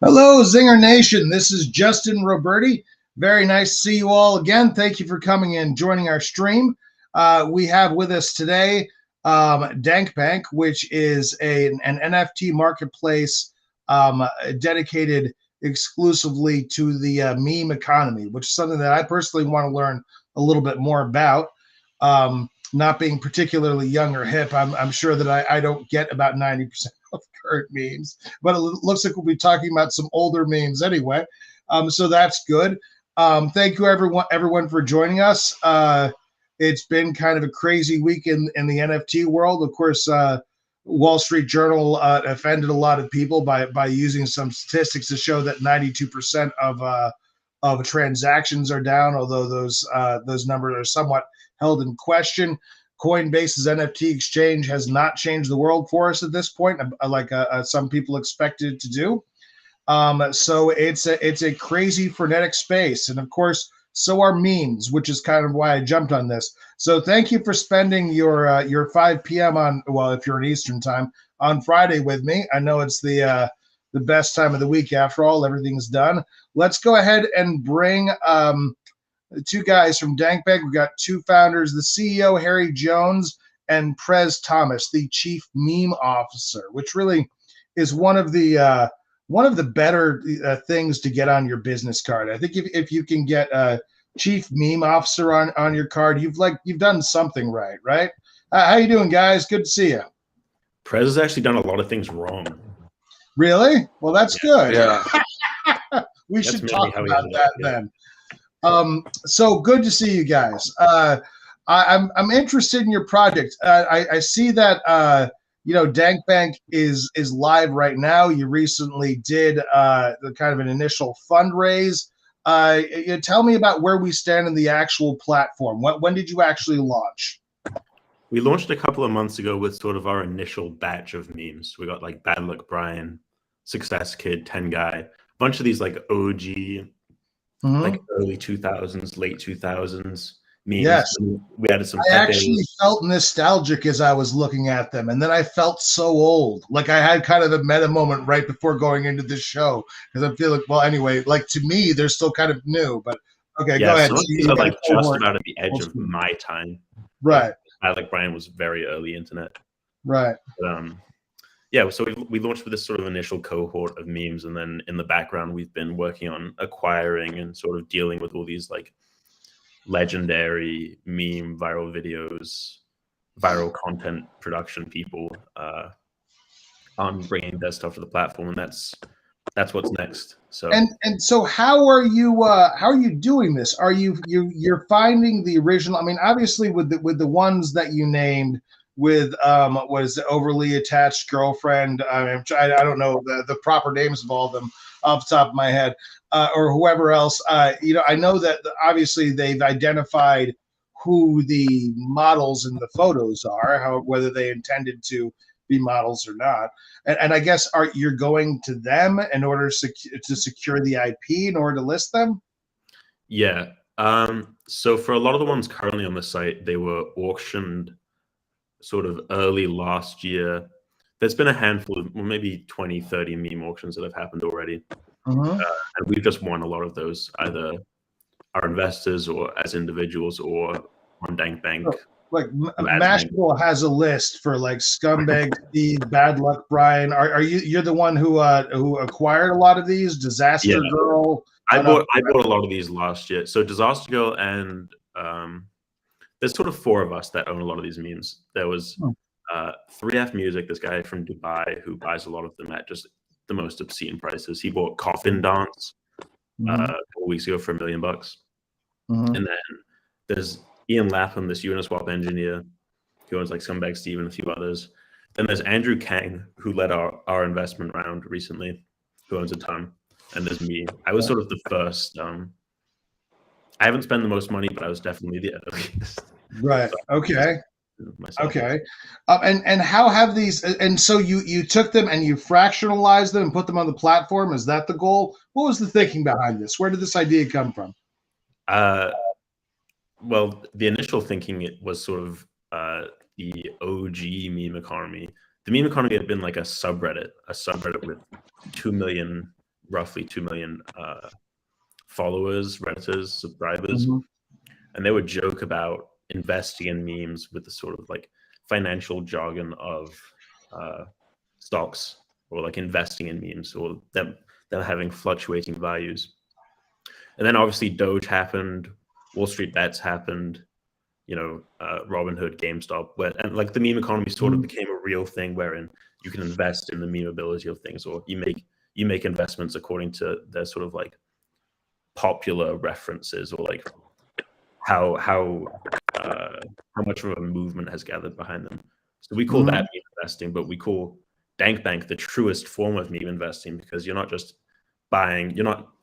Hello, Zinger Nation. This is Justin Roberti. Very nice to see you all again. Thank you for coming in, joining our stream. We have with us today DankBank, which is an NFT marketplace dedicated exclusively to the meme economy, which is something that I personally want to learn a little bit more about. Not being particularly young or hip, I'm sure that I don't get about 90% of current memes, but it looks like we'll be talking about some older memes anyway. So that's good. Thank you everyone for joining us. It's been kind of a crazy week in the NFT world. Of course, Wall Street Journal offended a lot of people by using some statistics to show that 92% of transactions are down, although those numbers are somewhat held in question. Coinbase's NFT exchange has not changed the world for us at this point, like some people expected it to do. So it's a crazy frenetic space, and of course, so are memes, which is kind of why I jumped on this. So thank you for spending your 5 p.m. on, well, if you're in Eastern time, on Friday with me. I know it's the best time of the week after all. Everything's done. Let's go ahead and bring two guys from DankBank. We've got two founders, the CEO, Harry Jones, and Prez Thomas, the chief meme officer, which really is one of the better things to get on your business card. I think if you can get a chief meme officer on your card, you've done something right? How you doing, guys? Good to see you. Prez has actually done a lot of things wrong. Really? Well, that's good. Yeah. We should talk about that then. So good to see you guys. I'm interested in your project. I see that DankBank is live right now. You recently did the kind of an initial fundraise. Tell me about where we stand in the actual platform. When did you actually launch? We launched a couple of months ago with sort of our initial batch of memes. We got like Bad Luck Brian, Success Kid, 10 Guy, a bunch of these like OG, like early 2000s, late 2000s memes. Yes. We added some. I actually felt nostalgic as I was looking at them, and then I felt so old. Like I had kind of a meta moment right before going into this show, because I feel like, well, anyway, like to me, they're still kind of new. But okay, go ahead. Some of these are like just about at the edge of my time. Right. Like Brian was very early internet. Right. But, yeah, so we launched with this sort of initial cohort of memes, and then in the background, we've been working on acquiring and sort of dealing with all these like legendary meme viral videos, viral content production people on bringing their stuff to the platform, and that's what's next. So and so how are you doing this? Are you're finding the original? I mean, obviously with the ones that you named, with was the overly attached girlfriend. I don't know the proper names of all of them off the top of my head, or whoever else. I know that obviously they've identified who the models in the photos are, whether they intended to be models or not. And I guess you're going to them in order to secure the IP in order to list them? Yeah. So for a lot of the ones currently on the site, they were auctioned sort of early last year. There's been a handful of maybe 20, 30 meme auctions that have happened already. And we've just won a lot of those, either our investors or as individuals or on DankBank. Like Mashable has a list for like Scumbag Steve, Bad Luck Brian. You're the one who acquired a lot of these? Disaster Girl. I bought a lot of these last year. So Disaster Girl and there's sort of four of us that own a lot of these memes. There was 3F Music, this guy from Dubai who buys a lot of them at just the most obscene prices. He bought Coffin Dance a couple weeks ago for $1 million. And then there's Ian Lapham, this Uniswap engineer who owns like Scumbag Steve and a few others. Then there's Andrew Kang, who led our investment round recently, who owns a ton. And there's me. I was sort of the first. I haven't spent the most money, but I was definitely the earliest. Right. Okay. Okay. And how have these? And so you took them and you fractionalized them and put them on the platform. Is that the goal? What was the thinking behind this? Where did this idea come from? Well, the initial thinking it was sort of the OG meme economy. The meme economy had been like a subreddit with 2 million roughly 2 million followers, Redditors, subscribers, Mm-hmm. and they would joke about investing in memes with the sort of like financial jargon of stocks, or like investing in memes, or them having fluctuating values. And then obviously Doge happened, Wall Street Bets happened, Robinhood, GameStop, and like the meme economy sort of became a real thing, wherein you can invest in the memeability of things, or you make investments according to their sort of like popular references, or like how much of a movement has gathered behind them. So we call that meme investing, but we call DankBank the truest form of meme investing, because you're not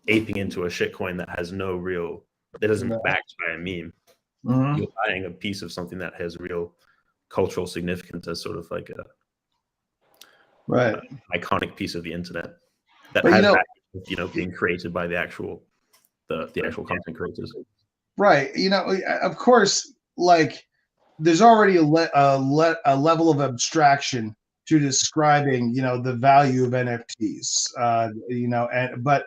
aping into a shitcoin that isn't backed by a meme. Mm-hmm. You're buying a piece of something that has real cultural significance, as sort of like a iconic piece of the internet that has being created by the actual content creators. Right. Of course, like there's already a level of abstraction to describing, the value of NFTs, but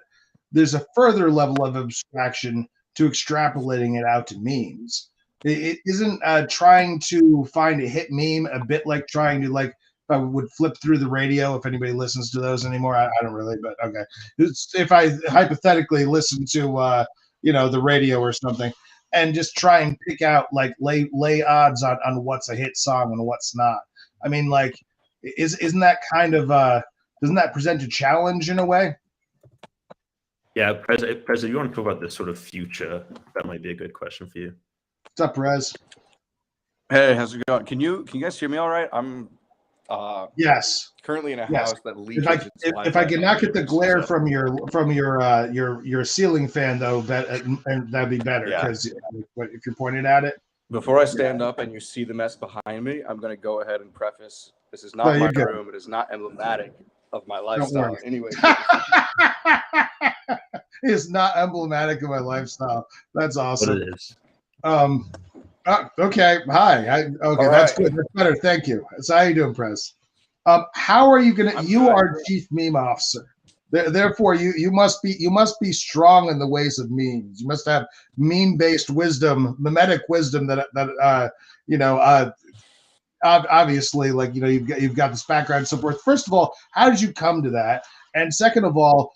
there's a further level of abstraction to extrapolating it out to memes. It isn't trying to find a hit meme a bit like trying to, like, if I would flip through the radio, if anybody listens to those anymore. I don't really, but okay. If I hypothetically listen to, the radio or something, and just try and pick out, like, lay odds on what's a hit song and what's not. I mean, like, isn't that kind of, doesn't that present a challenge in a way? Yeah, Prez, if you want to talk about this sort of future, that might be a good question for you. What's up, Prez? Hey, how's it going? Can you guys hear me all right? I'm yes. currently in a house that leaches. If I can not get the glare from your ceiling fan, though, that'd be better, because if you're pointing at it. Before I stand up and you see the mess behind me, I'm going to go ahead and preface: this is not my room. It is not emblematic of my lifestyle. Anyway, it's not emblematic of my lifestyle. That's awesome. But it is. Okay. Hi. That's good. That's better. Thank you. So how you doing, Prez? How are you gonna? You are chief meme officer. Therefore, you must be strong in the ways of memes. You must have meme-based wisdom, memetic wisdom that obviously, like, you've got this background and so forth. First of all, how did you come to that? And second of all,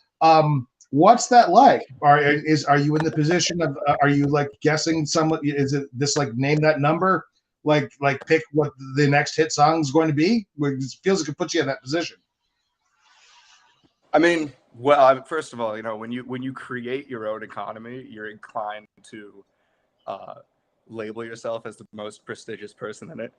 what's that like? Are you in the position of are you like guessing someone? Is it this like name that number? Like pick what the next hit song is going to be? It feels like it puts you in that position. I mean, well, first of all, when you create your own economy, you're inclined to label yourself as the most prestigious person in it.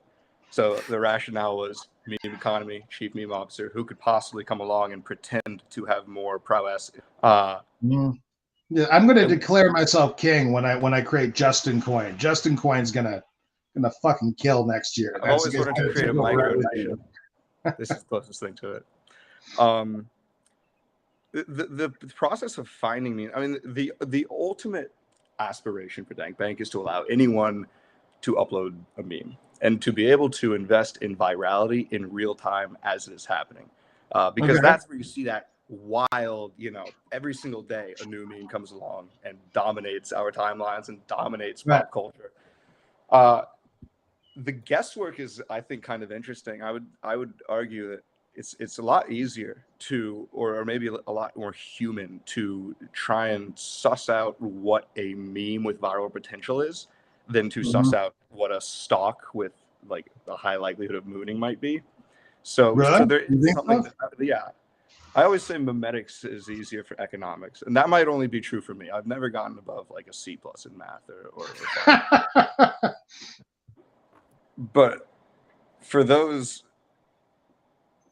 So the rationale was meme economy, chief meme officer. Who could possibly come along and pretend to have more prowess? Yeah, I'm going to declare myself king when I create Justin Coin. Justin Coin's gonna fucking kill next year. I've always wanted to create a micro nation. This is the closest thing to it. The process of finding me. I mean, the ultimate aspiration for DankBank is to allow anyone to upload a meme and to be able to invest in virality in real time as it is happening, because that's where you see that wild, every single day a new meme comes along and dominates our timelines and dominates pop culture. The guesswork is, I think, kind of interesting. I would argue that it's a lot easier to, or maybe a lot more human to try and suss out what a meme with viral potential is than to suss out what a stock with like a high likelihood of mooning might be. So there is something I always say memetics is easier for economics, and that might only be true for me. I've never gotten above like a C+ in math or but for those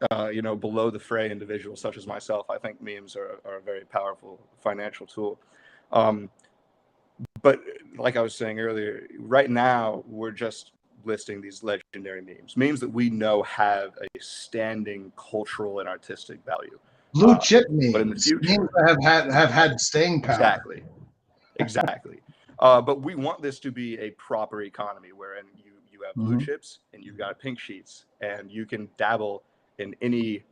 below the fray individuals such as myself, I think memes are a very powerful financial tool. But like I was saying earlier, right now we're just listing these legendary memes that we know have a standing cultural and artistic value. Blue chip memes, but in the future, memes that have had staying power. Exactly. But we want this to be a proper economy wherein you have blue chips and you've got pink sheets, and you can dabble in any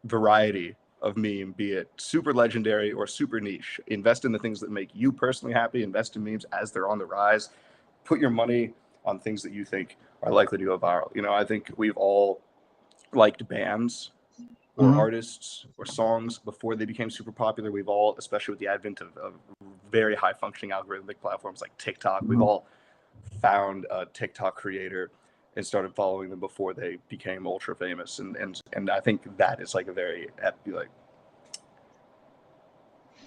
variety of meme, be it super legendary or super niche. Invest in the things that make you personally happy. Invest in memes as they're on the rise. Put your money on things that you think are likely to go viral. You know, I think we've all liked bands or artists or songs before they became super popular. We've all, especially with the advent of very high functioning algorithmic platforms like TikTok, we've all found a TikTok creator and started following them before they became ultra famous. And I think that is like a very like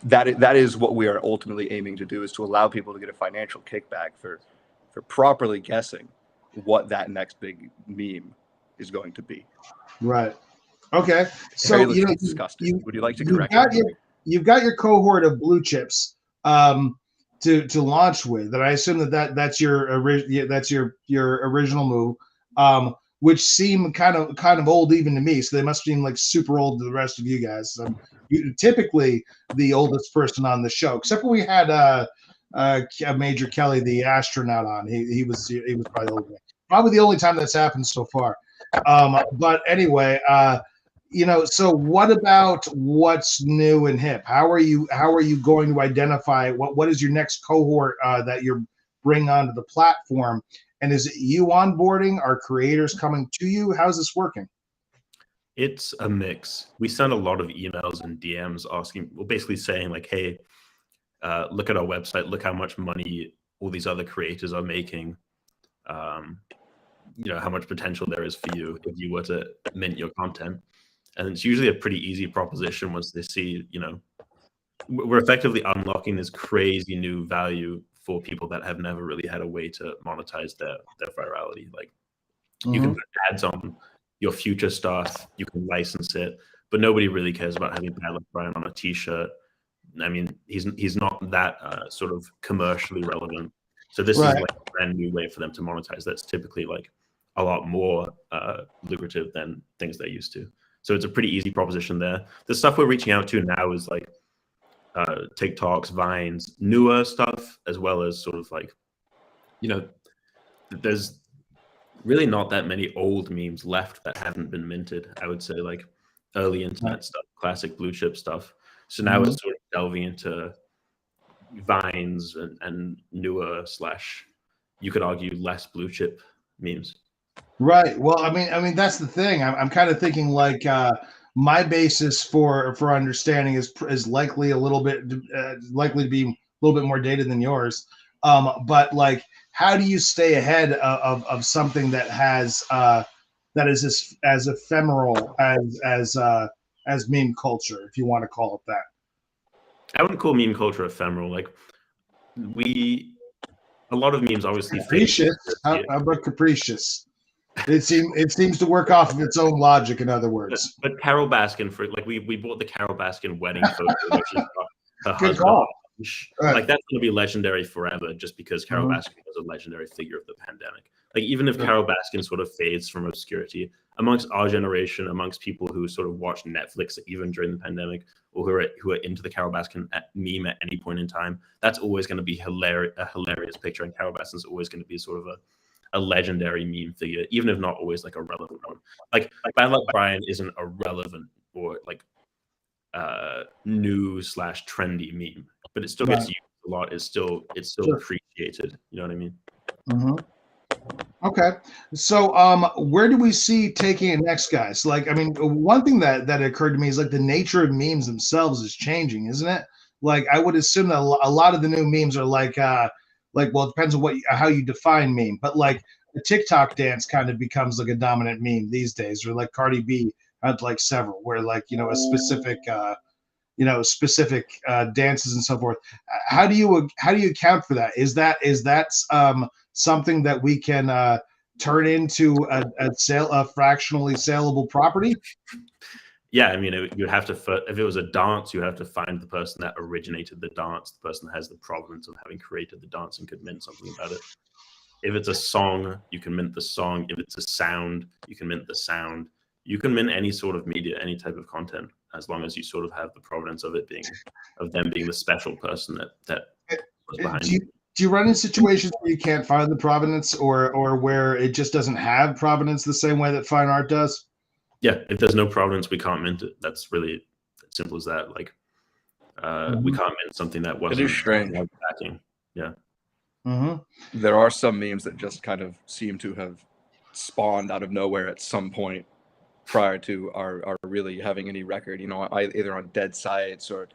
that is what we are ultimately aiming to do, is to allow people to get a financial kickback for properly guessing what that next big meme is going to be. Right. Okay. So you know, disgusting. Would you like to correct me? You've got your cohort of blue chips to launch with, and I assume that's your original move, which seem kind of old even to me. So they must seem like super old to the rest of you guys. Typically the oldest person on the show, except when we had Major Kelly, the astronaut, on. He was probably old. Probably the only time that's happened so far. But anyway, you know, so what about what's new and hip? How are you going to identify what is your next cohort that you're bringing onto the platform? And is it you onboarding? Are creators coming to you? How's this working? It's a mix. We send a lot of emails and DMs asking, well, basically saying like, hey, look at our website, look how much money all these other creators are making. You know, how much potential there is for you if you were to mint your content. And it's usually a pretty easy proposition once they see, you know, we're effectively unlocking this crazy new value for people that have never really had a way to monetize their virality. Like you can put ads on your future stuff, you can license it, but nobody really cares about having Bad Luck Brian on a t-shirt. I mean, he's not that sort of commercially relevant. So this is like a brand new way for them to monetize. That's typically like a lot more lucrative than things they're used to. So it's a pretty easy proposition there. The stuff we're reaching out to now is like TikToks, Vines, newer stuff, as well as sort of like, you know, there's really not that many old memes left that haven't been minted. I would say like early internet stuff, classic blue chip stuff. So now it's sort of delving into Vines and newer / you could argue less blue chip memes. Right. Well, I mean that's the thing. I'm kind of thinking like my basis for understanding is likely a little bit likely to be a little bit more dated than yours. But like, how do you stay ahead of something that has that is as ephemeral as meme culture, if you want to call it that? I wouldn't call meme culture ephemeral. Like a lot of memes obviously capricious. How about capricious? It seems to work off of its own logic, in other words. But Carol Baskin, for like we bought the Carol Baskin wedding photo, which is her Good husband. call. Like that's going to be legendary forever, just because Carol Baskin was a legendary figure of the pandemic. Like even if Carol Baskin sort of fades from obscurity amongst our generation, amongst people who sort of watched Netflix even during the pandemic, or who are into the Carol Baskin meme at any point in time, that's always going to be a hilarious picture, and Carol Baskin's always going to be sort of a legendary meme figure, even if not always like a relevant one. Like Bad Luck Brian isn't a relevant or like new / trendy meme, but it still gets used a lot. It's still appreciated. You know what I mean? Okay, so where do we see taking it next, guys? Like, I mean, one thing that occurred to me is like the nature of memes themselves is changing, isn't it? Like, I would assume that a lot of the new memes are like well, it depends on how you define meme, but like the TikTok dance kind of becomes like a dominant meme these days, or like Cardi B had like several where like, you know, a specific dances and so forth. How do you account for that? Is that something that we can turn into a fractionally saleable property? Yeah, I mean, you'd have to, if it was a dance, you have to find the person that originated the dance, the person that has the provenance of having created the dance and could mint something about it. If it's a song, you can mint the song. If it's a sound, you can mint the sound. You can mint any sort of media, any type of content, as long as you sort of have the provenance of them being the special person that was behind it. Do you run in situations where you can't find the provenance, or where it just doesn't have provenance the same way that fine art does? Yeah, if there's no provenance, we can't mint it. That's really simple as that. Like, we can't mint something that wasn't. It is strange. Backing. Yeah. There are some memes that just kind of seem to have spawned out of nowhere at some point prior to our really having any record, you know, either on dead sites or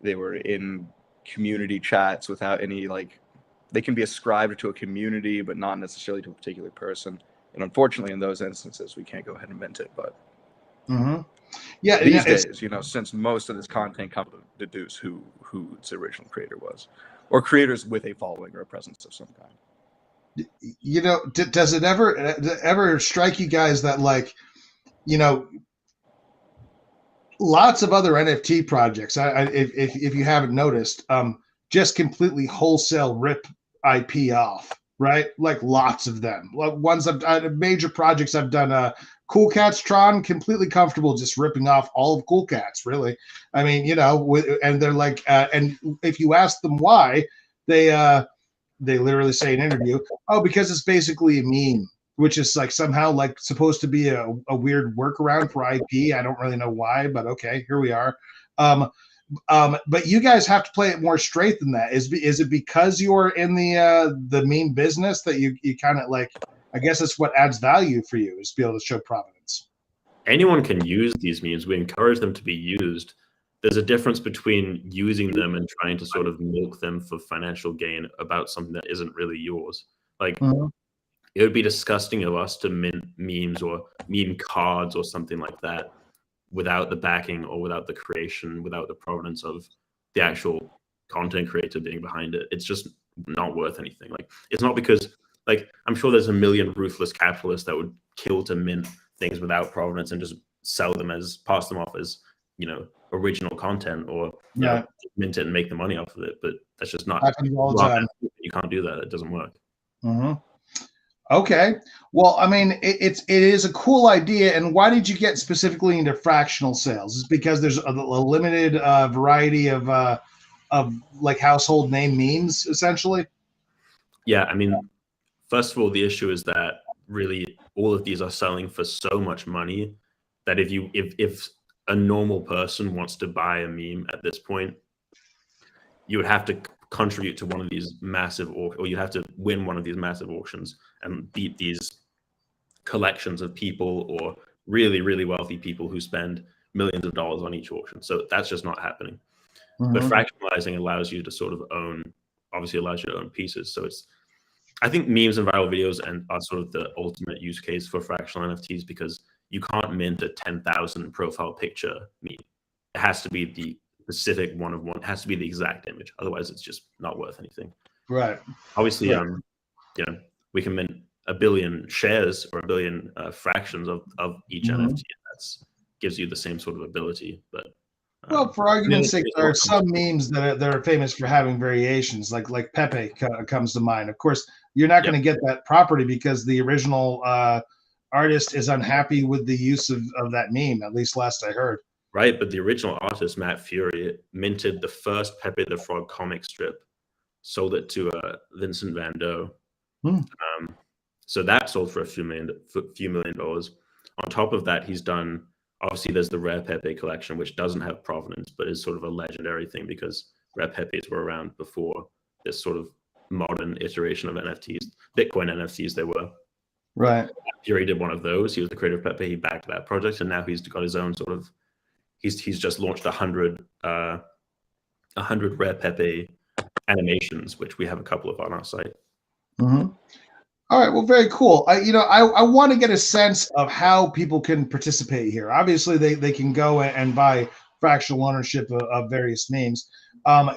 they were in community chats without any, like, they can be ascribed to a community but not necessarily to a particular person. And unfortunately, in those instances, we can't go ahead and mint it. But yeah, these days, you know, since most of this content comes to deduce who its original creator was, or creators with a following or a presence of some kind. You know, does it ever strike you guys that, like, you know, lots of other NFT projects, if you haven't noticed, just completely wholesale rip IP off, right? Like lots of them. Ones major projects I've done. Cool Cats Tron, completely comfortable just ripping off all of Cool Cats, really. I mean, you know, and they're like, and if you ask them why, they literally say in an interview, oh, because it's basically a meme, which is like somehow like supposed to be a weird workaround for IP. I don't really know why, but okay, here we are. But you guys have to play it more straight than that. Is it because you're in the meme business that you kind of like? I guess it's what adds value for you, is to be able to show provenance. Anyone can use these memes. We encourage them to be used. There's a difference between using them and trying to sort of milk them for financial gain about something that isn't really yours. Like, it would be disgusting of us to mint memes or meme cards or something like that without the backing or without the creation, without the provenance of the actual content creator being behind it. It's just not worth anything. Like, it's not because, like, I'm sure there's a million ruthless capitalists that would kill to mint things without provenance and just sell them pass them off as, you know, original content, or you know, mint it and make the money off of it. But that's just not all the time. You can't do that. It doesn't work. Okay. Well, I mean, it is a cool idea. And why did you get specifically into fractional sales? Is it because there's a limited variety of like household name memes, essentially? Yeah, I mean, first of all, the issue is that really all of these are selling for so much money that if a normal person wants to buy a meme at this point, you would have to contribute to one of these massive, or you have to win one of these massive auctions and beat these collections of people or really, really wealthy people who spend millions of dollars on each auction. So that's just not happening. But fractionalizing allows you to sort of obviously allows you to own pieces. So I think memes and viral videos are sort of the ultimate use case for fractional NFTs, because you can't mint a 10,000 profile picture meme. It has to be the specific one of one. It has to be the exact image. Otherwise, it's just not worth anything. Right. Obviously, you know, we can mint a billion shares or a billion fractions of each NFT. That gives you the same sort of ability. But well, for argument's sake, there are some memes that are famous for having variations, like Pepe comes to mind. Of course, you're not going to get that property because the original artist is unhappy with the use of that meme, at least last I heard. Right, but the original artist, Matt Fury, minted the first Pepe the Frog comic strip, sold it to Vincent Van Gogh. So that sold for a few million dollars. On top of that, he's done, obviously there's the Rare Pepe collection, which doesn't have provenance, but is sort of a legendary thing because Rare Pepes were around before this sort of modern iteration of NFTs. Bitcoin NFTs, they were. Right. Fury did one of those. He was the creator of Pepe. He backed that project, and now he's got his own sort of, he's just launched 100 Rare Pepe animations, which we have a couple of on our site. All right, well, very cool. I want to get a sense of how people can participate here. Obviously, they can go and buy fractional ownership of various memes.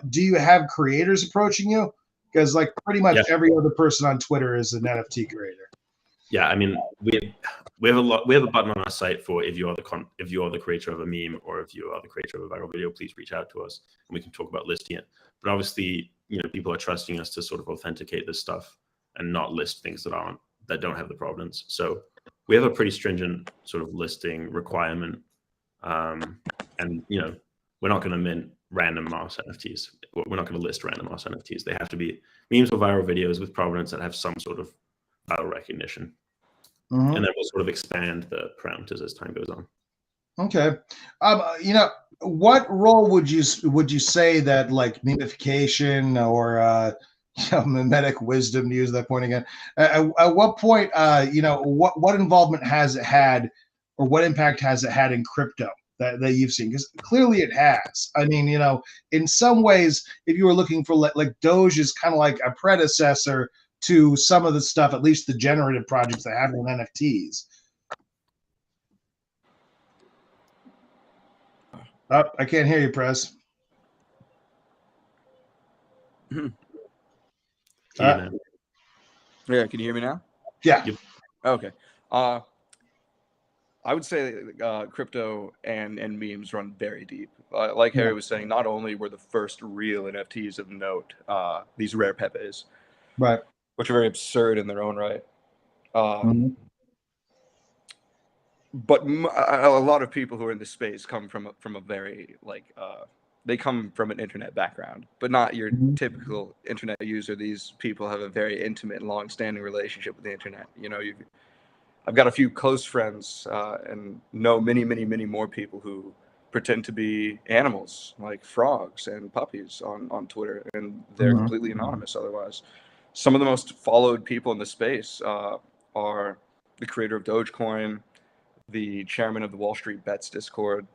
Do you have creators approaching you? Because like pretty much every other person on Twitter is an NFT creator. Yeah, I mean, we have a button on our site for if you are the creator of a meme or if you are the creator of a viral video, please reach out to us and we can talk about listing it. But obviously, you know, people are trusting us to sort of authenticate this stuff and not list things that don't have the provenance. So we have a pretty stringent sort of listing requirement. And you know, we're not going to mint random mass NFTs. We're not going to list random mass NFTs. They have to be memes or viral videos with provenance that have some sort of viral recognition. Mhm. and then we'll sort of expand the parameters as time goes on. Okay. You know, what role would you say that like memification or you know, mimetic wisdom, to use that point again? At what point, you know, what involvement has it had, or what impact has it had in crypto that you've seen? Because clearly it has. I mean, you know, in some ways, if you were looking for like Doge is kind of like a predecessor to some of the stuff, at least the generative projects that have on NFTs. Oh, I can't hear you, Prez. Can Yeah, can you hear me now? Yeah. Yep. Okay. I would say crypto and memes run very deep. Like Harry was saying, not only were the first real NFTs of note these rare Pepes, Right. which are very absurd in their own right. But a lot of people who are in this space come from a very like they come from an internet background, but not your typical internet user. These people have a very intimate and long-standing relationship with the internet. You know, I've got a few close friends and know many more people who pretend to be animals like frogs and puppies on Twitter, and they're completely anonymous otherwise. Some of the most followed people in the space are the creator of Dogecoin, the chairman of the Wall Street Bets Discord.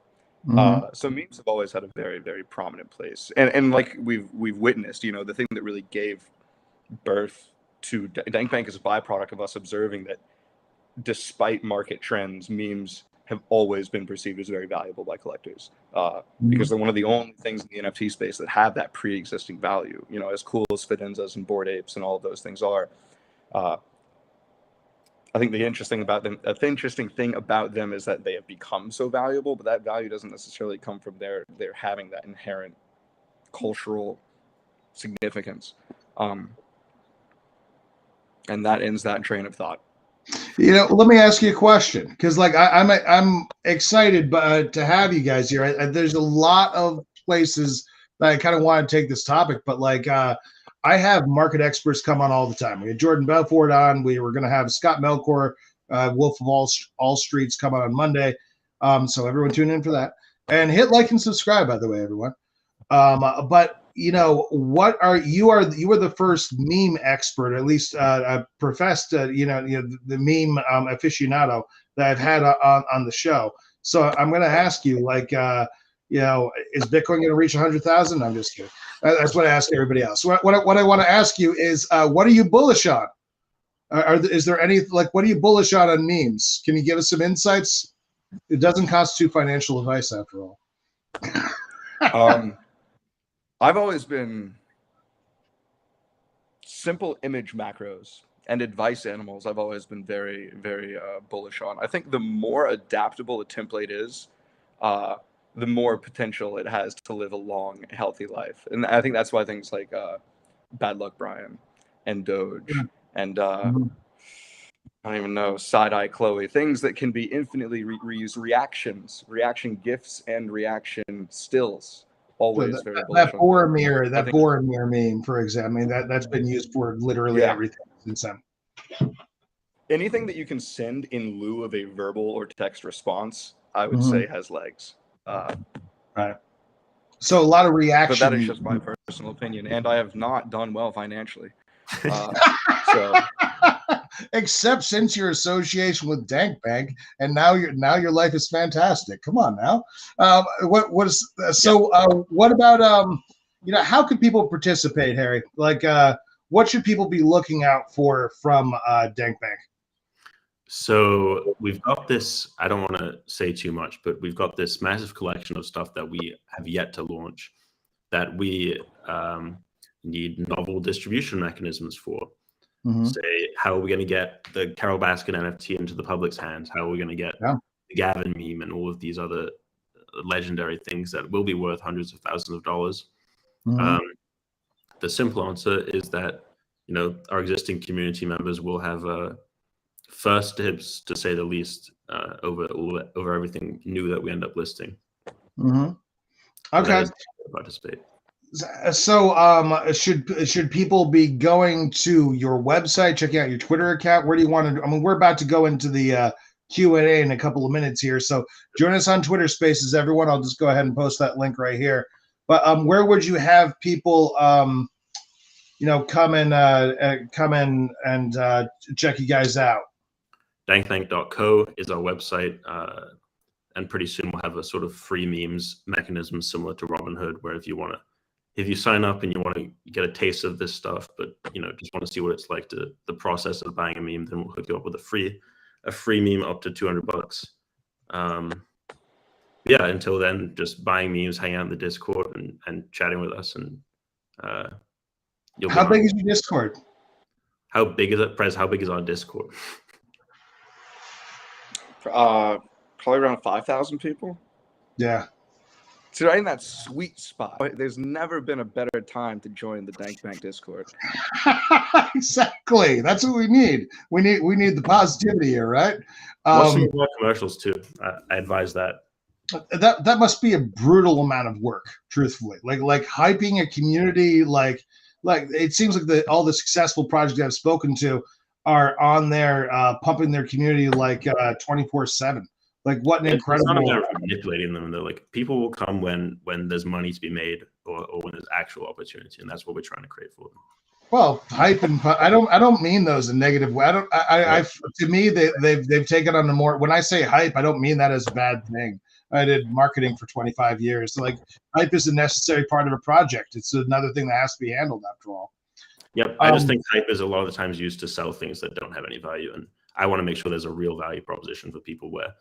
So memes have always had a very prominent place, and like we've witnessed, you know, the thing that really gave birth to DankBank is a byproduct of us observing that despite market trends, memes have always been perceived as very valuable by collectors because they're one of the only things in the NFT space that have that pre-existing value. You know, as cool as Fidenzas and Bored Apes and all of those things are, I think the interesting thing about them is that they have become so valuable, but that value doesn't necessarily come from their having that inherent cultural significance. And that ends that train of thought. You know, let me ask you a question, because like I'm excited to have you guys here. There's a lot of places that I kind of want to take this topic, but like I have market experts come on all the time. We had Jordan Belfort on. We were going to have Scott Melkor, Wolf of All Streets, come on Monday. So everyone tune in for that, and hit like and subscribe, by the way, everyone. But you know, you are the first meme expert, at least professed, you know, the meme aficionado that I've had on the show. So I'm going to ask you, like, you know, is Bitcoin going to reach 100,000? I'm just kidding. That's what I ask everybody else. What I want to ask you is, what are you bullish on? Is there any, like, what are you bullish on memes? Can you give us some insights? It doesn't constitute financial advice, after all. I've always been simple image macros and advice animals. I've always been very bullish on. I think the more adaptable a template is, the more potential it has to live a long, healthy life. And I think that's why things like Bad Luck Brian and Doge and I don't even know, Side-Eye Chloe, things that can be infinitely reused, reaction GIFs and reaction stills. Always very bullish. That Boromir meme, for example, I mean, that's been used for literally everything since then. Anything that you can send in lieu of a verbal or text response, I would say has legs. Right. So a lot of reaction. But that is just my personal opinion, and I have not done well financially. So, except since your association with DankBank, and now your life is fantastic. Come on now. What about you know, how could people participate, Harry? Like, what should people be looking out for from DankBank? So we've got this, I don't want to say too much, but we've got this massive collection of stuff that we have yet to launch that we need novel distribution mechanisms for. Say, how are we going to get the Carol Baskin NFT into the public's hands? How are we going to get the Gavin meme and all of these other legendary things that will be worth hundreds of thousands of dollars? The simple answer is that, you know, our existing community members will have first dibs, to say the least, over everything new that we end up listing. Okay. Participate. So, should people be going to your website, checking out your Twitter account? Where do you want to? I mean, we're about to go into the Q&A in a couple of minutes here. So join us on Twitter Spaces, everyone. I'll just go ahead and post that link right here. But where would you have people, come in and check you guys out? DankBank.co is our website. And pretty soon we'll have a sort of free memes mechanism similar to Robinhood, where if you sign up and you want to get a taste of this stuff, but just want to see what it's like the process of buying a meme, then we'll hook you up with a free meme up to $200. Yeah, until then, just buying memes, hanging out in the Discord and chatting with us. And how big is your Discord? How big is it, Prez? How big is our Discord? Probably around 5,000 people. Yeah. So right in that sweet spot. There's never been a better time to join the DankBank Discord. Exactly. That's what we need. We need the positivity here, right? Watch some more commercials too. I advise that. That must be a brutal amount of work, truthfully. Like hyping a community, like it seems like all the successful projects I've spoken to are on there pumping their community like 24/7. Like what an incredible. It's not a matter of manipulating them though. Like people will come when there's money to be made or when there's actual opportunity, and that's what we're trying to create for them. Well, hype and I don't mean those in a negative way. To me they've taken on the more. When I say hype, I don't mean that as a bad thing. I did marketing for 25 years. So like hype is a necessary part of a project. It's another thing that has to be handled after all. Yep. I just think hype is a lot of the times used to sell things that don't have any value. And I want to make sure there's a real value proposition for people where,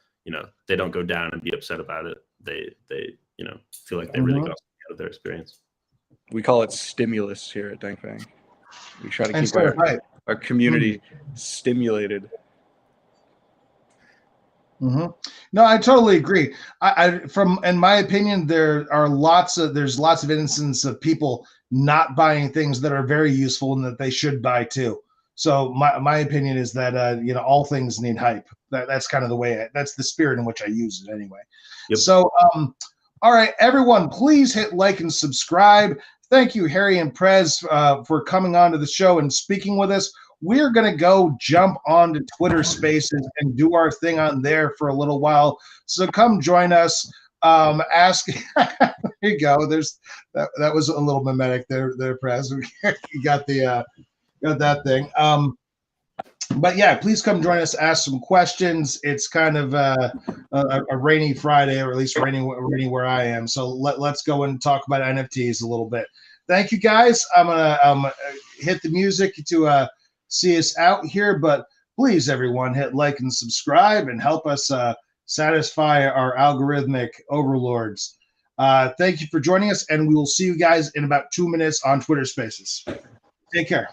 they don't go down and be upset about it. They feel like they really got something out of their experience. We call it stimulus here at DankBank. We try to keep our community stimulated. Mm-hmm. No, I totally agree. In my opinion, there's lots of instances of people not buying things that are very useful and that they should buy too. So my opinion is that all things need hype. That's kind of the way. That's the spirit in which I use it anyway. Yep. So all right, everyone, please hit like and subscribe. Thank you, Harry and Prez, for coming on to the show and speaking with us. We're going to go jump onto Twitter Spaces and do our thing on there for a little while. So come join us. Ask. There you go. There's that was a little mimetic there, Prez. You got that thing. But yeah, please come join us. Ask some questions. It's kind of a rainy Friday, or at least rainy where I am. So let's go and talk about NFTs a little bit. Thank you, guys. I'm gonna hit the music to see us out here, but please, everyone, hit like and subscribe and help us satisfy our algorithmic overlords. Thank you for joining us, and we will see you guys in about 2 minutes on Twitter Spaces. Take care.